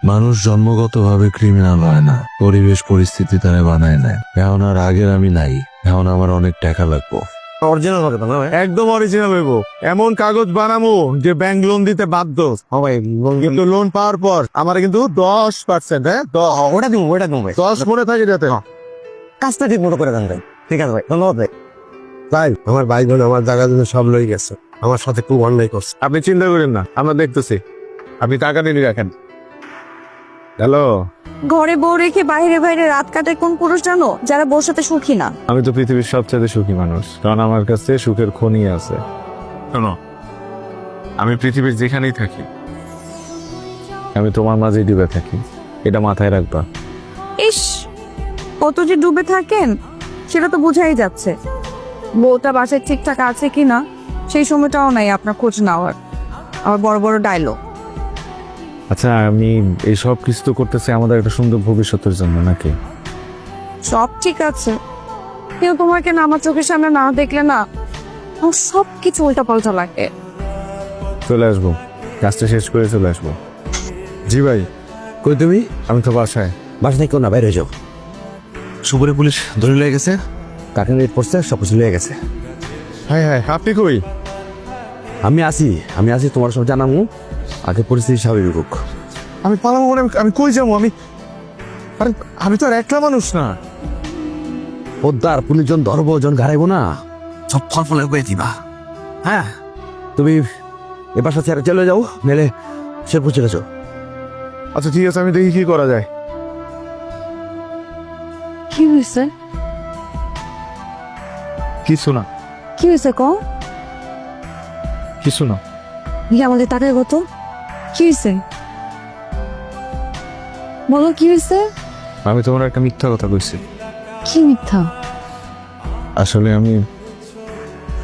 মানুষ জন্মগতভাবে ক্রিমিনাল হয় না, পরিবেশ পরিস্থিতি তারা বানায় নেয়। এখন আর আগের আমি নাই, এখন আমার অনেক টাকা লাগবো। অরিজিনাল হবে না ভাই? একদম অরিজিনাল হইব। এমন কাগজ বানামু যে ব্যাংক লোন দিতে বাধ্য। হ্যাঁ ভাই, কিন্তু লোন পাওয়ার পর আমার কিন্তু 10%, হ্যাঁ ওটা দিব ভাই। 10 মনে থাকে যাতে। কাজটা ঠিক মতো করে দেন ভাই। ঠিক আছে ভাই, ধন্যবাদ ভাই। ভাই আমার ভাই বোন আমার জায়গা জন্য সব লই গেছে, আমার সাথে খুব অন্যায় করছে। আপনি চিন্তা করেন না, আমরা দেখতেছি। আপনি টাকা নিয়ে রাখেন। হ্যালো, ঘরে বউ রেখে বাইরে বাইরে রাত কাটে কোন পুরুষ জানো? যারা বউর সাথে সুখী না। আমি তো পৃথিবীর সবচেয়ে সুখী মানুষ, কারণ আমার কাছে সুখের খনি আছে। শোনো, আমি পৃথিবীর যেখানেই থাকি, আমি তোমার মাঝেই ডুবে থাকি, এটা মাথায় রাখবা। ইস, কত যে ডুবে থাকেন সেটা তো বোঝাই যাচ্ছে। বউটা বাসায় ঠিকঠাক আছে কিনা সেই সময়টাও নাই আপনার খোঁজ নেওয়ার। আবার বড় বড় ডায়লগ। আচ্ছা, আমি এই সব কিছু তো করতেছি আমাদের একটা সুন্দর ভবিষ্যতের জন্য, নাকি? সব ঠিক আছে, কিন্তু তোমাকে না আমার চোখের সামনে না দেখলে না আমার সব কিছু উল্টা পাল্টা লাগে। চলে আসবো, কাজটা শেষ করে চলে আসবো। জি ভাই। কই তুমি? আমি তো বাসায়। বাসা থেকে না, বাইরে হয়ে যাও। সুপুরে পুলিশ ধরে লয়ে গেছে, কাকে রেট পড়ছে, সব কিছু লয়ে গেছে। হ্যাঁ হ্যাঁ, আপনি কই? আমি আছি তোমার সব জানামু, আগে পরিস্থিতি স্বাভাবিক হোক। আমি পালাবো মানে আমি কই যাবো? আরে আমি তো আর একলা মানুষ না। পোদ্দার পুলিশ জন ধরবো, জন ঘাড়াইবো না, সব ফল ফলে হয়ে দিবা। হ্যাঁ, তুমি এবার সাথে চলে যাও, মেলে শেরপুর চলে যাও। আচ্ছা ঠিক আছে, আমি দেখি কি করা যায়। কি হয়েছে? কিছু না, কি হয়েছে ক? কিছু না। আমাদের টাকার কত? কি হয়েছে বলো, কি হয়েছে? আমি তোমার একটা মিথ্যা কথা কইছি। কি মিথ্যা? আসলে আমি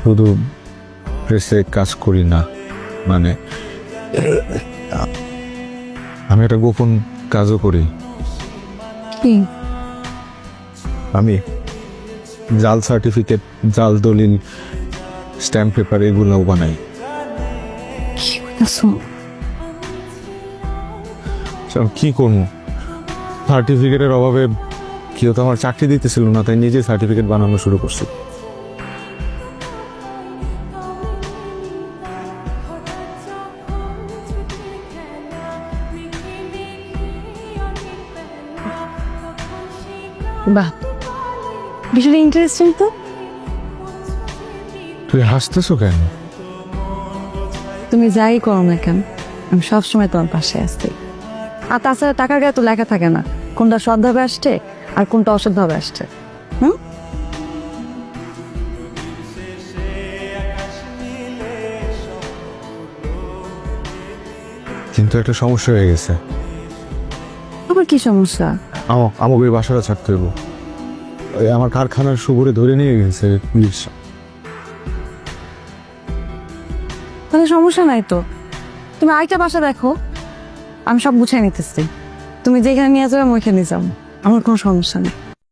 শুধু প্রেসে কাজ করি না, মানে আমি একটা গোপন কাজও করি। কি? আমি জাল সার্টিফিকেট, জাল দলিল, স্ট্যাম্প পেপার এগুলোও বানাই। কি বলছো? কি করবো, সার্টিফিকেটের অভাবে কেউ তো আমার চাকরি দিতেছিল না, তাই নিজে সার্টিফিকেট বানানো শুরু করছি। বাহ, বিষয়টা ইন্টারেস্টিং তো। তুই হাসতেছো কেন? তুমি যাই করো না কেন, আমি সবসময় তোমার পাশে আসছি। আর তাছাড়া টাকার গায়ে তো লেখা থাকে না কোনটা সৎভাবে আসছে আর কোনটা অসৎভাবে আসছে। কিন্তু একটা সমস্যা হয়ে গেছে। আবার কি সমস্যা? আমাকে ওই বাসাটা ছাড়তে হইব। ওই আমার কারখানার সুবরে ধরে নিয়ে গেছে পুলিশ। তাহলে সমস্যা নাই তো, তুমি আরেকটা বাসা দেখো, আমি সব গুছিয়ে নিতেছি। তুমি যেখানে নিয়ে যাবে আমি ওইখানে যাবো, আমার কোনো সমস্যা নেই।